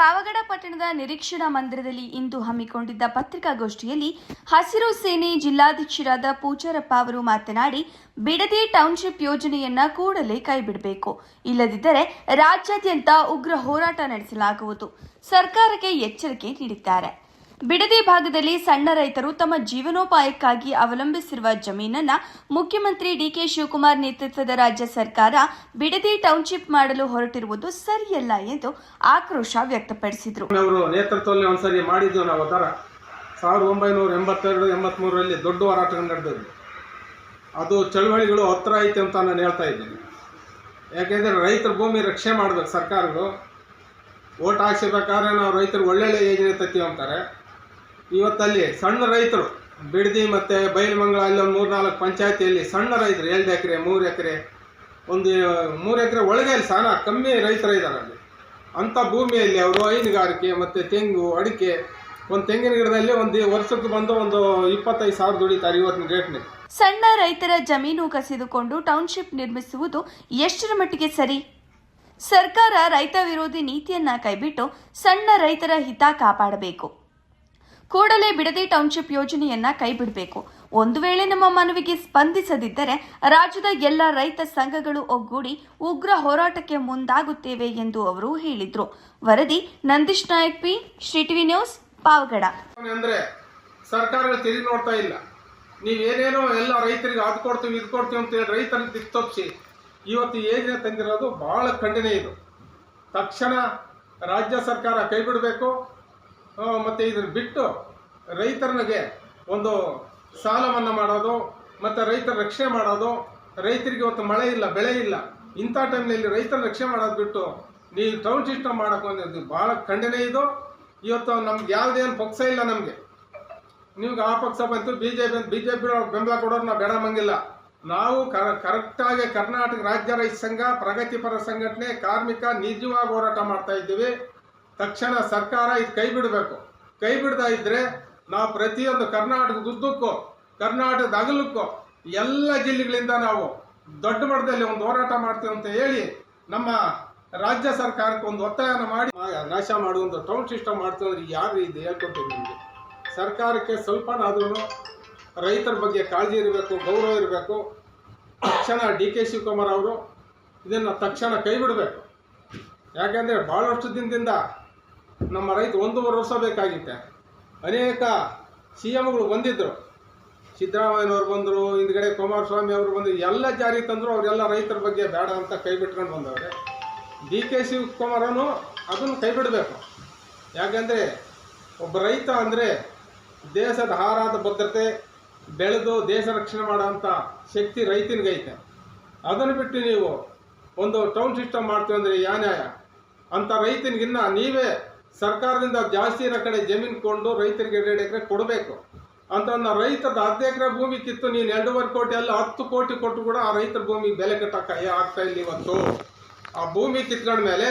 ಪಾವಗಡ ಪಟ್ಟಣದ ನಿರೀಕ್ಷಣಾ ಮಂದಿರದಲ್ಲಿ ಇಂದು ಹಮ್ಮಿಕೊಂಡಿದ್ದ ಪತ್ರಿಕಾಗೋಷ್ಠಿಯಲ್ಲಿ ಹಸಿರು ಸೇನೆ ಜಿಲ್ಲಾಧ್ಯಕ್ಷರಾದ ಪೂಜಾರಪ್ಪ ಅವರು ಮಾತನಾಡಿ, ಬಿಡದಿ ಟೌನ್ಶಿಪ್ ಯೋಜನೆಯನ್ನ ಕೂಡಲೇ ಕೈಬಿಡಬೇಕು, ಇಲ್ಲದಿದ್ದರೆ ರಾಜ್ಯಾದ್ಯಂತ ಉಗ್ರ ಹೋರಾಟ ನಡೆಸಲಾಗುವುದು. ಸರ್ಕಾರಕ್ಕೆ ಎಚ್ಚರಿಕೆ ನೀಡಿದ್ದಾರೆ. ಬಿಡದಿ ಭಾಗದಲ್ಲಿ ಸಣ್ಣ ರೈತರು ತಮ್ಮ ಜೀವನೋಪಾಯಕ್ಕಾಗಿ ಅವಲಂಬಿಸಿರುವ ಜಮೀನನ್ನ ಮುಖ್ಯಮಂತ್ರಿ ಡಿಕೆ ಶಿವಕುಮಾರ್ ನೇತೃತ್ವದ ರಾಜ್ಯ ಸರ್ಕಾರ ಬಿಡದಿ ಟೌನ್ಶಿಪ್ ಮಾಡಲು ಹೊರಟಿರುವುದು ಸರಿಯಲ್ಲ ಎಂದು ಆಕ್ರೋಶ ವ್ಯಕ್ತಪಡಿಸಿದರು. ಅವರು ನೇತೃತ್ವದಲ್ಲಿ ಒಂದ್ಸರಿ ಮಾಡಿದ್ದು ನಾವು 1982-83ರಲ್ಲಿ ದೊಡ್ಡ ಹೋರಾಟ ನಡೆದಿದ್ದು. ಅದು ಚಳವಳಿಗಳು ಹತ್ರ ಐತೆ ಅಂತ ನಾನು ಹೇಳ್ತಾ ಇದ್ದೀನಿ. ಯಾಕೆಂದರೆ ರೈತರ ಭೂಮಿ ರಕ್ಷಣೆ ಮಾಡಬೇಕು. ಸರ್ಕಾರಗಳು ಓಟ್ ಹಾಕ್ಸಿಬೇಕಾದ್ರೆ ನಾವು ರೈತರು ಒಳ್ಳೊಳ್ಳೆ ಯೋಜನೆ ತತ್ತೀವಿ ಅಂತಾರೆ. ಇವತ್ತಲ್ಲಿ ಸಣ್ಣ ರೈತರು ಬಿಡದಿ ಮತ್ತು ಬೈಲಮಂಗಲ ಅಲ್ಲಿ ಒಂದು 3-4 ಪಂಚಾಯತಿಯಲ್ಲಿ ಸಣ್ಣ ರೈತರು 2 ಎಕರೆ 3 ಎಕರೆ ಒಂದು 3 ಎಕರೆ ಒಳಗೆ ಅಲ್ಲಿ ಸಾನ ಕಮ್ಮಿ ರೈತರು ಇದ್ದಾರೆ. ಅಲ್ಲಿ ಅಂಥ ಭೂಮಿಯಲ್ಲಿ ಅವರು ಹೈನುಗಾರಿಕೆ ಮತ್ತು ತೆಂಗು ಅಡಿಕೆ ಒಂದು ತೆಂಗಿನ ಗಿಡದಲ್ಲಿ ಒಂದು ವರ್ಷಕ್ಕೆ ಬಂದು ಒಂದು 25,000 ದುಡಿತಾರೆ ಇವತ್ತಿನ ರೇಟ್ನಲ್ಲಿ. ಸಣ್ಣ ರೈತರ ಜಮೀನು ಕಸಿದುಕೊಂಡು ಟೌನ್ಶಿಪ್ ನಿರ್ಮಿಸುವುದು ಎಷ್ಟರ ಮಟ್ಟಿಗೆ ಸರಿ? ಸರ್ಕಾರ ರೈತ ವಿರೋಧಿ ನೀತಿಯನ್ನ ಕೈಬಿಟ್ಟು ಸಣ್ಣ ರೈತರ ಹಿತ ಕಾಪಾಡಬೇಕು. ಕೂಡಲೇ ಬಿಡದಿ ಟೌನ್ಶಿಪ್ ಯೋಜನೆಯನ್ನ ಕೈಬಿಡಬೇಕು. ಒಂದು ವೇಳೆ ನಮ್ಮ ಮನವಿಗೆ ಸ್ಪಂದಿಸದಿದ್ದರೆ ರಾಜ್ಯದ ಎಲ್ಲ ರೈತ ಸಂಘಗಳು ಒಗ್ಗೂಡಿ ಉಗ್ರ ಹೋರಾಟಕ್ಕೆ ಮುಂದಾಗುತ್ತೇವೆ ಎಂದು ಅವರು ಹೇಳಿದರು. ವರದಿ Nandish Nayak, P, Shri TV news, Pavagada. ಅಂದ್ರೆ ಸರ್ಕಾರಗಳು ತಿರುಗಿ ನೋಡ್ತಾ ಇಲ್ಲ. ನೀವೇನೇನೋ ಎಲ್ಲ ರೈತರಿಗೆ ಅದು ಕೊಡ್ತೀವಿ ಇದು ಕೊಡ್ತೀವಿ ಅಂತ ಹೇಳಿ ರೈತರಿಗೆ ದಿಕ್ತೋಪಿಸಿ ಇವತ್ತು ಯೋಜನೆ ತಂದಿರೋದು ಬಹಳ ಖಂಡನೆ. ಇದು ತಕ್ಷಣ ರಾಜ್ಯ ಸರ್ಕಾರ ಕೈ ಬಿಡಬೇಕು. ಮತ್ತು ಇದನ್ನು ಬಿಟ್ಟು ರೈತರಿಗೆ ಒಂದು ಸಾಲ ಮನ್ನಾ ಮಾಡೋದು ಮತ್ತು ರೈತರ ರಕ್ಷಣೆ ಮಾಡೋದು. ರೈತರಿಗೆ ಇವತ್ತು ಮಳೆ ಇಲ್ಲ, ಬೆಳೆ ಇಲ್ಲ, ಇಂಥ ಟೈಮ್ನಲ್ಲಿ ರೈತರ ರಕ್ಷಣೆ ಮಾಡೋದು ಬಿಟ್ಟು ನೀವು ಟೌನ್ ಸಿಸ್ಟಮ್ ಮಾಡೋಕೆ ಬಂದಿದ್ದು ಭಾಳ ಖಂಡನೆ. ಇದು ಇವತ್ತು ನಮ್ಗೆ ಯಾವುದೇನು ಪಕ್ಷ ಇಲ್ಲ. ನಮಗೆ ನಿಮ್ಗೆ ಆ ಪಕ್ಷ ಬಂತು, ಬಿ ಜೆ ಪಿ ಬೆಂಬಲ ಕೊಡೋರು ನಾವು ಬೇಡಮಂಗಿಲ್ಲ. ನಾವು ಕರೆಕ್ಟಾಗಿ ಕರ್ನಾಟಕ ರಾಜ್ಯ ರೈತ ಸಂಘ, ಪ್ರಗತಿಪರ ಸಂಘಟನೆ, ಕಾರ್ಮಿಕ ನಿಜವಾಗಿ ಹೋರಾಟ ಮಾಡ್ತಾ ಇದ್ದೀವಿ. ತಕ್ಷಣ ಸರ್ಕಾರ ಇದು ಕೈ ಬಿಡಬೇಕು. ಕೈ ಬಿಡತಾ ಇದ್ದರೆ ನಾವು ಪ್ರತಿಯೊಂದು ಕರ್ನಾಟಕದುದ್ದಕ್ಕೂ ಕರ್ನಾಟಕದ ಅಗಲಕ್ಕೂ ಎಲ್ಲ ಜಿಲ್ಲೆಗಳಿಂದ ನಾವು ದೊಡ್ಡ ಮಟ್ಟದಲ್ಲಿ ಒಂದು ಹೋರಾಟ ಮಾಡ್ತೀವಿ ಅಂತ ಹೇಳಿ ನಮ್ಮ ರಾಜ್ಯ ಸರ್ಕಾರಕ್ಕೆ ಒಂದು ಒತ್ತಾಯನ ಮಾಡಿ ನಾಶ ಮಾಡುವಂಥ ಟೌನ್ ಸಿಸ್ಟಮ್ ಮಾಡ್ತೀವಿ ಅಂದ್ರೆ ಯಾರು ಇದು ಹೇಳ್ಕೊಡ್ತೀವಿ? ನಿಮಗೆ ಸರ್ಕಾರಕ್ಕೆ ಸ್ವಲ್ಪನಾದ್ರೂ ರೈತರ ಬಗ್ಗೆ ಕಾಳಜಿ ಇರಬೇಕು, ಗೌರವ ಇರಬೇಕು. ತಕ್ಷಣ ಡಿ ಕೆ ಶಿವಕುಮಾರ್ ಅವರು ಇದನ್ನು ತಕ್ಷಣ ಕೈ ಬಿಡಬೇಕು. ಯಾಕೆಂದರೆ ಭಾಳಷ್ಟು ದಿನದಿಂದ ನಮ್ಮ ರೈತ 1.5 ವರ್ಷ ಬೇಕಾಗಿತ್ತೆ. ಅನೇಕ CMಗಳು ಬಂದಿದ್ದರು. ಸಿದ್ದರಾಮಯ್ಯನವ್ರು ಬಂದರು, ಹಿಂದ್ಗಡೆ ಕುಮಾರಸ್ವಾಮಿ ಅವರು ಬಂದರು, ಎಲ್ಲ ಜಾರಿ ತಂದರು. ಅವರೆಲ್ಲ ರೈತರ ಬಗ್ಗೆ ಬೇಡ ಅಂತ ಕೈ ಬಿಟ್ಕೊಂಡು ಬಂದವ್ರೆ. ಡಿ ಕೆ ಶಿವಕುಮಾರನು ಅದನ್ನು ಕೈ ಬಿಡಬೇಕು. ಯಾಕೆಂದರೆ ಒಬ್ಬ ರೈತ ಅಂದರೆ ದೇಶದ ಆಹಾರದ ಭದ್ರತೆ ಬೆಳೆದು ದೇಶ ರಕ್ಷಣೆ ಮಾಡೋಂಥ ಶಕ್ತಿ ರೈತನಿಗೈತೆ. ಅದನ್ನು ಬಿಟ್ಟು ನೀವು ಒಂದು ಟೌನ್ ಸಿಸ್ಟಮ್ ಮಾಡ್ತೀವಿ ಅಂದರೆ ಯಾ ನ್ಯಾಯ? ಅಂಥ ರೈತನಿಗಿನ್ನ ನೀವೇ ಸರ್ಕಾರದಿಂದ ಜಾಸ್ತಿ ಇರೋ ಕಡೆ ಜಮೀನು ಕೊಂಡು ರೈತರಿಗೆ 2 ಎಕರೆ ಕೊಡಬೇಕು ಅಂತ. ರೈತದ 10 ಎಕರೆ ಭೂಮಿ ಕಿತ್ತು ನೀನು 2.5 ಕೋಟಿ ಅಲ್ಲ 10 ಕೋಟಿ ಕೊಟ್ಟು ಕೂಡ ಆ ರೈತರ ಭೂಮಿಗೆ ಬೆಲೆ ಕಟ್ಟಕ್ಕೆ ಆಗ್ತಾ ಇಲ್ಲ. ಇವತ್ತು ಆ ಭೂಮಿ ಕಿತ್ಕೊಂಡ ಮೇಲೆ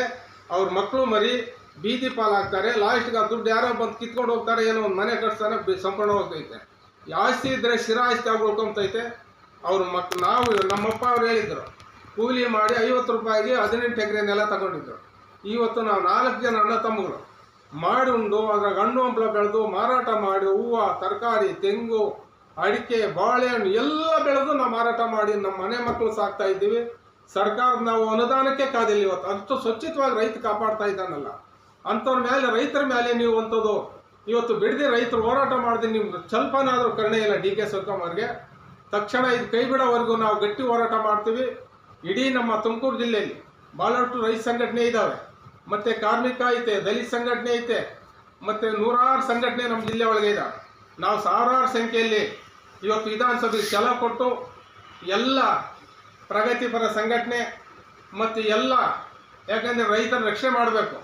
ಅವ್ರ ಮಕ್ಕಳು ಮರಿ ಬೀದಿ ಪಾಲಾಗ್ತಾರೆ. ಲಾಸ್ಟ್ಗೆ ಆ ದುಡ್ಡು ಯಾರೋ ಬಂದು ಕಿತ್ಕೊಂಡು ಹೋಗ್ತಾರೆ. ಏನೋ ಒಂದು ಮನೆ ಕಟ್ಸ್ತಾನೆ, ಸಂಪೂರ್ಣ ಹೋಗ್ತೈತೆ. ಆಸ್ತಿ ಇದ್ದರೆ ಶಿರಾಸ್ತಿ ಆಗಿ ಉಳ್ಕೊಂತೈತೆ. ಅವ್ರ ನಾವು ನಮ್ಮಪ್ಪ ಅವ್ರು ಹೇಳಿದ್ರು, ಕೂಲಿ ಮಾಡಿ 50 ರೂಪಾಯಿಗೆ 18 ಎಕರೆ ನೆಲ ತಗೊಂಡಿದ್ರು. ಇವತ್ತು ನಾವು 4 ಜನ ಅಣ್ಣ ತಮ್ಮಗಳು ಮಾಡಿ ಉಂಡು ಅದ್ರಾಗ ಹಣ್ಣು ಹಂಪಲ ಬೆಳೆದು ಮಾರಾಟ ಮಾಡಿ ಹೂವು, ತರಕಾರಿ, ತೆಂಗು, ಅಡಿಕೆ, ಬಾಳೆಹಣ್ಣು ಎಲ್ಲ ಬೆಳೆದು ನಾವು ಮಾರಾಟ ಮಾಡಿ ನಮ್ಮ ಮನೆ ಮಕ್ಕಳು ಸಾಕ್ತಾ ಇದ್ದೀವಿ. ಸರ್ಕಾರದ ನಾವು ಅನುದಾನಕ್ಕೆ ಕಾದಿಲ್ಲ. ಇವತ್ತು ಅಷ್ಟು ಸ್ವಚ್ಛತವಾಗಿ ರೈತ ಕಾಪಾಡ್ತಾ ಇದ್ದಾನಲ್ಲ, ಅಂಥವ್ರ ಮೇಲೆ ರೈತರ ಮೇಲೆ ನೀವು ಅಂಥದ್ದು ಇವತ್ತು ಬಿಡದೆ ರೈತರು ಹೋರಾಟ ಮಾಡಿದ್ರೆ ನಿಮ್ಗೆ ಸ್ವಲ್ಪನಾದರೂ ಕರುಣೆ ಇಲ್ಲ ಡಿ ಕೆ ಶಿವಕುಮಾರ್ಗೆ. ತಕ್ಷಣ ಇದು ಕೈ ಬಿಡೋವರೆಗೂ ನಾವು ಗಟ್ಟಿ ಹೋರಾಟ ಮಾಡ್ತೀವಿ. ಇಡೀ ನಮ್ಮ ತುಮಕೂರು ಜಿಲ್ಲೆಯಲ್ಲಿ ಭಾಳಷ್ಟು ರೈತ ಸಂಘಟನೆ ಇದ್ದಾವೆ, ಮತ್ತು ಕಾರ್ಮಿಕ ಐತೆ, ದಲಿತ ಸಂಘಟನೆ ಐತೆ, ಮತ್ತು 100 ಸಂಘಟನೆ ನಮ್ಮ ಜಿಲ್ಲೆ ಒಳಗೆ ಇದ್ದಾವೆ. ನಾವು ಸಾವಿರಾರು ಸಂಖ್ಯೆಯಲ್ಲಿ ಇವತ್ತು ವಿಧಾನಸಭೆಗೆ ಛಲ ಕೊಟ್ಟು ಎಲ್ಲ ಪ್ರಗತಿಪರ ಸಂಘಟನೆ ಮತ್ತು ಎಲ್ಲ, ಯಾಕಂದರೆ ರೈತರ ರಕ್ಷಣೆ ಮಾಡಬೇಕು.